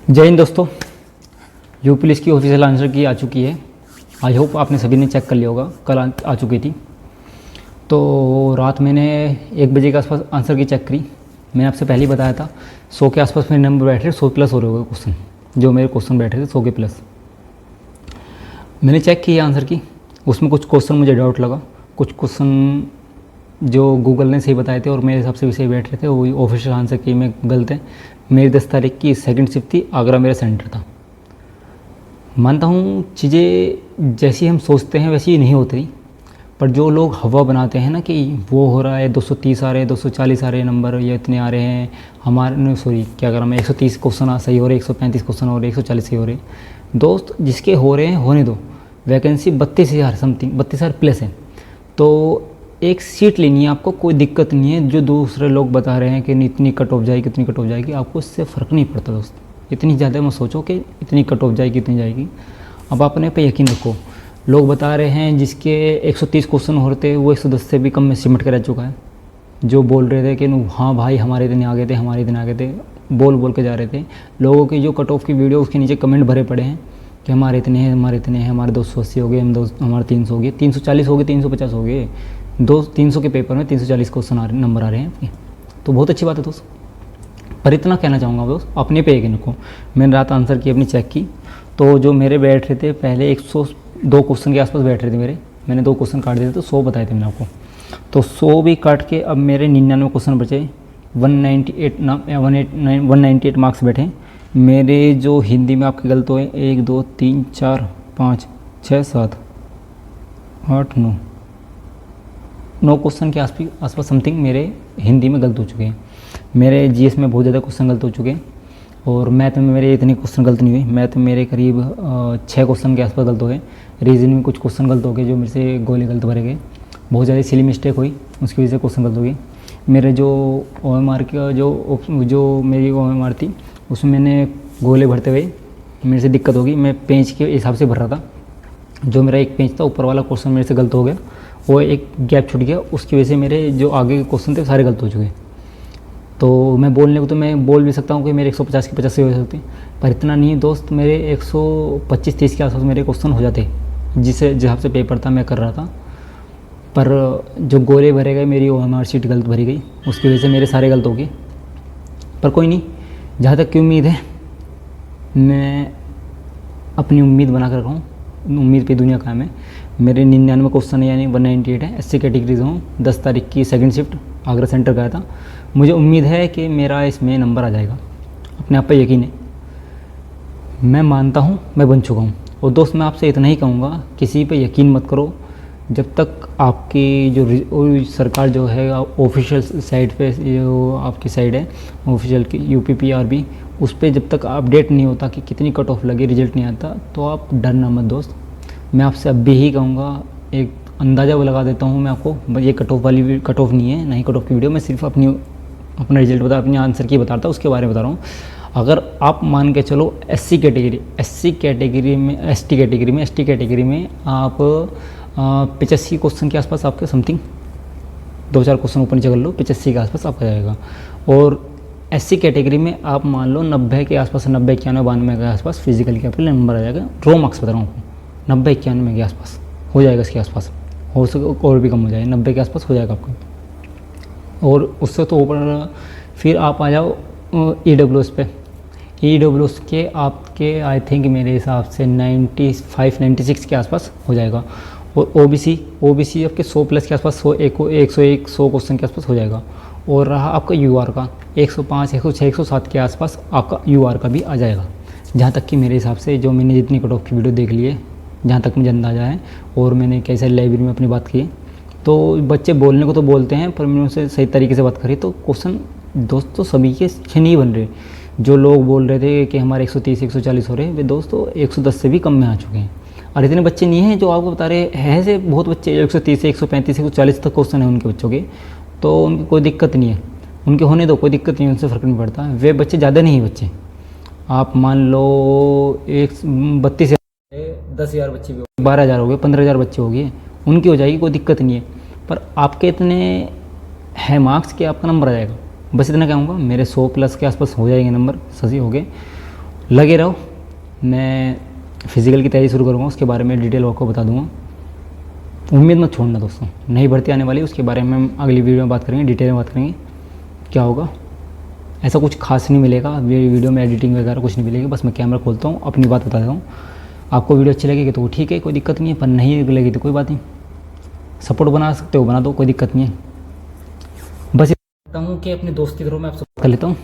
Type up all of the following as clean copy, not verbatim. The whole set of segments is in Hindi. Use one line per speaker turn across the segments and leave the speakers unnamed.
जय हिंद दोस्तों। यू पुलिस की ऑफिशियल आंसर की आ चुकी है। आई होप आपने सभी ने चेक कर लिया होगा, कल आ चुकी थी। तो रात मैंने 1 बजे के आसपास आंसर की चेक करी। मैंने आपसे पहले ही बताया था 100 के आसपास मेरे नंबर बैठ रहे, 100 प्लस हो रहे होंगे क्वेश्चन, जो मेरे क्वेश्चन बैठ रहे थे 100 के प्लस। मैंने चेक किया आंसर की, उसमें कुछ क्वेश्चन मुझे डाउट लगा, कुछ क्वेश्चन जो गूगल ने सही बताए थे और मेरे हिसाब से भी सही बैठ रहे थे, वही ऑफिशियल आंसर की में गलत है। मेरी 10 तारीख की सेकंड शिफ्ट थी, आगरा मेरा सेंटर था। मानता हूँ चीज़ें जैसी हम सोचते हैं वैसी नहीं होती, पर जो लोग हवा बनाते हैं ना कि वो हो रहा है 230 आ रहे हैं, 240 आ रहे हैं नंबर, या इतने आ रहे हैं हमारे, सॉरी क्या कर रहा मैं, 130 क्वेश्चन सही हो रहे, 135 क्वेश्चन हो रहे, 140 सही हो रहे। दोस्त जिसके हो रहे हैं होने दो, वैकेंसी 32,000 समथिंग 32,000 प्लस है, तो एक सीट लेनी है आपको, कोई दिक्कत नहीं है। जो दूसरे लोग बता रहे हैं कि इतनी कट ऑफ जाएगी, इतनी कट ऑफ जाएगी, आपको इससे फ़र्क नहीं पड़ता दोस्त। इतनी ज़्यादा मत सोचो कि इतनी कट ऑफ जाएगी, इतनी जाएगी। अब अपने पे यकीन रखो। लोग बता रहे हैं जिसके 130 क्वेश्चन हो रहे थे वो 110 से भी कम में सिमट के रह चुका है। जो बोल रहे थे कि हाँ भाई हमारे इतने आगे थे, हमारे इतने आगे थे, बोल के जा रहे थे। लोगों की जो कट ऑफ की वीडियो उसके नीचे कमेंट भरे पड़े हैं कि हमारे इतने हैं, हमारे इतने हैं, हमारे 280 हो गए, हमारे 300 हो गए, 340 हो गए, 350 हो गए। 300 के पेपर में 340 क्वेश्चन नंबर आ रहे हैं आपके, तो बहुत अच्छी बात है दोस्त। पर इतना कहना चाहूँगा दोस्त, अपने पे यकीन रखो। मैंने रात आंसर की अपनी चेक की, तो जो मेरे बैठ रहे थे पहले 102 क्वेश्चन के आसपास बैठ रहे थे मेरे, मैंने 2 क्वेश्चन काट दिए थे तो 100 बताए थे मैंने आपको। तो 100 भी काट के अब मेरे 99 क्वेश्चन बचे, 198 मार्क्स बैठे मेरे। जो हिंदी में आपके गलत हुए 1 2 3 4 5 6 7 8 9 क्वेश्चन के आसपास समथिंग मेरे हिंदी में गलत हो चुके हैं। मेरे जीएस में बहुत ज़्यादा क्वेश्चन गलत हो चुके हैं, और मैथ में मेरे इतने क्वेश्चन गलत नहीं हुए। मैथ में मेरे करीब 6 क्वेश्चन के आसपास गलत हो गए। रीजनिंग में कुछ क्वेश्चन गलत हो गए, जो मेरे से गोले गलत भरे गए, बहुत ज़्यादा सिली मिस्टेक हुई, उसकी वजह से क्वेश्चन गलत हो गई। मेरे जो OMR का जो मेरी OMR थी उसमें मैंने गोले भरते हुए मेरे से दिक्कत होगी। मैं पेज के हिसाब से भर रहा था, जो मेरा एक पेज था ऊपर वाला क्वेश्चन मेरे से गलत हो गया, वो एक गैप छूट गया, उसकी वजह से मेरे जो आगे के क्वेश्चन थे सारे गलत हो चुके। तो मैं बोलने को तो मैं बोल भी सकता हूँ कि मेरे 150 के 50 से हो सकते, पर इतना नहीं दोस्त। मेरे 125-30 के आसपास मेरे क्वेश्चन हो जाते, जिस हिसाब से पेपर था मैं कर रहा था। पर जो गोले भरे गए, मेरी OMR शीट गलत भरी गई, उसकी वजह से मेरे सारे गलत हो गए। पर कोई नहीं, जहाँ तक की उम्मीद है मैं अपनी उम्मीद बना कर रखा हूँ, उम्मीद पे दुनिया कायम है। मेरे 99 क्वेश्चन यानी 198 है। SC कैटेगरी से हूँ, 10 तारीख की सेकंड शिफ्ट आगरा सेंटर गया था। मुझे उम्मीद है कि मेरा इसमें नंबर आ जाएगा, अपने आप पे यकीन है। मैं मानता हूँ मैं बन चुका हूँ। और दोस्त मैं आपसे इतना ही कहूँगा, किसी पे यकीन मत करो जब तक आपकी जो सरकार जो है ऑफिशियल साइट पे, जो आपकी साइड है ऑफिशियल की UPPRB, उस पर जब तक अपडेट नहीं होता कि कितनी कट ऑफ लगी, रिजल्ट नहीं आता, तो आप डरना मत दोस्त। मैं आपसे अब भी ही कहूँगा, एक अंदाज़ा वो लगा देता हूँ मैं आपको, ये कट ऑफ वाली कट ऑफ नहीं है, नहीं कट ऑफ की वीडियो, मैं सिर्फ अपना रिजल्ट अपने आंसर की बता रहा था, उसके बारे में बता रहा हूँ। अगर आप मान के चलो SC कैटेगरी में ST कैटेगरी में आप 85 क्वेश्चन के आसपास आपके समथिंग 2-4 क्वेश्चन ऊपर नीचे कर लो, 85 के आसपास आपका जाएगा। और SC कैटेगरी में आप मान लो 90 के आसपास, 90 91 92 के आसपास फिजिकल के आपके नंबर आ जाएगा। रो मार्क्स बता रहा हूँ आपको, 90 91 के आसपास हो जाएगा, इसके आसपास हो सके और भी कम हो जाए, 90 के आसपास हो जाएगा आपका। और उससे तो ऊपर फिर आप आ जाओ EWS पे। EWS के आपके आई थिंक मेरे हिसाब से 95-96 के आसपास हो जाएगा। और OBC आपके 100 प्लस के आसपास, 100 क्वेश्चन के आसपास हो जाएगा। और रहा आपका UR का 105, 106, 107 के आसपास आपका UR का भी आ जाएगा। जहाँ तक कि मेरे हिसाब से जो मैंने जितनी कट ऑफ की वीडियो देख ली है, जहाँ तक मुझे अंदाज़ा है, और मैंने कैसे लाइब्रेरी में अपनी बात की, तो बच्चे बोलने को तो बोलते हैं, पर मैंने उनसे सही तरीके से बात करी तो क्वेश्चन दोस्तों सभी के अच्छे नहीं बन रहे। जो लोग बोल रहे थे कि हमारे 130 140 हो रहे हैं, वे दोस्तों 110 से भी कम में आ चुके हैं। और इतने बच्चे नहीं हैं जो आपको बता रहे हैं, से बहुत बच्चे 130 से 135 140 तक क्वेश्चन है उनके बच्चों के, तो उनकी कोई दिक्कत नहीं है, उनके होने दो, कोई दिक्कत नहीं है, उनसे फ़र्क नहीं पड़ता। वे बच्चे ज़्यादा नहीं बच्चे, आप मान लो 32,000 10,000 बच्चे भी हो गए, 12,000 हो गए, 15,000 बच्चे हो गए, उनकी हो जाएगी, कोई दिक्कत नहीं है। पर आपके इतने है मार्क्स कि आपका नंबर आ जाएगा, बस इतना कहूँगा। मेरे 100 प्लस के आसपास हो जाएंगे नंबर, सही हो गए। लगे रहो, मैं फिज़िकल की तैयारी शुरू करूँगा, उसके बारे में डिटेल आपको बता दूँगा। उम्मीद मत छोड़ना दोस्तों, नई भर्ती आने वाली, उसके बारे में हम अगली वीडियो में बात करेंगे, डिटेल में बात करेंगे क्या होगा। ऐसा कुछ खास नहीं मिलेगा वीडियो में, एडिटिंग वगैरह कुछ नहीं मिलेगी, बस मैं कैमरा खोलता हूँ, अपनी बात बता देता हूँ। आपको वीडियो अच्छी लगेगी तो ठीक है, कोई दिक्कत नहीं है, पर नहीं लगेगी तो कोई बात नहीं, सपोर्ट बना सकते हो बना दो, कोई दिक्कत नहीं है। बस कहता हूँ कि अपने दोस्ती ग्रुप में आपसे बात कर लेता हूँ।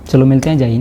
चलो मिलते हैं, जय हिंद।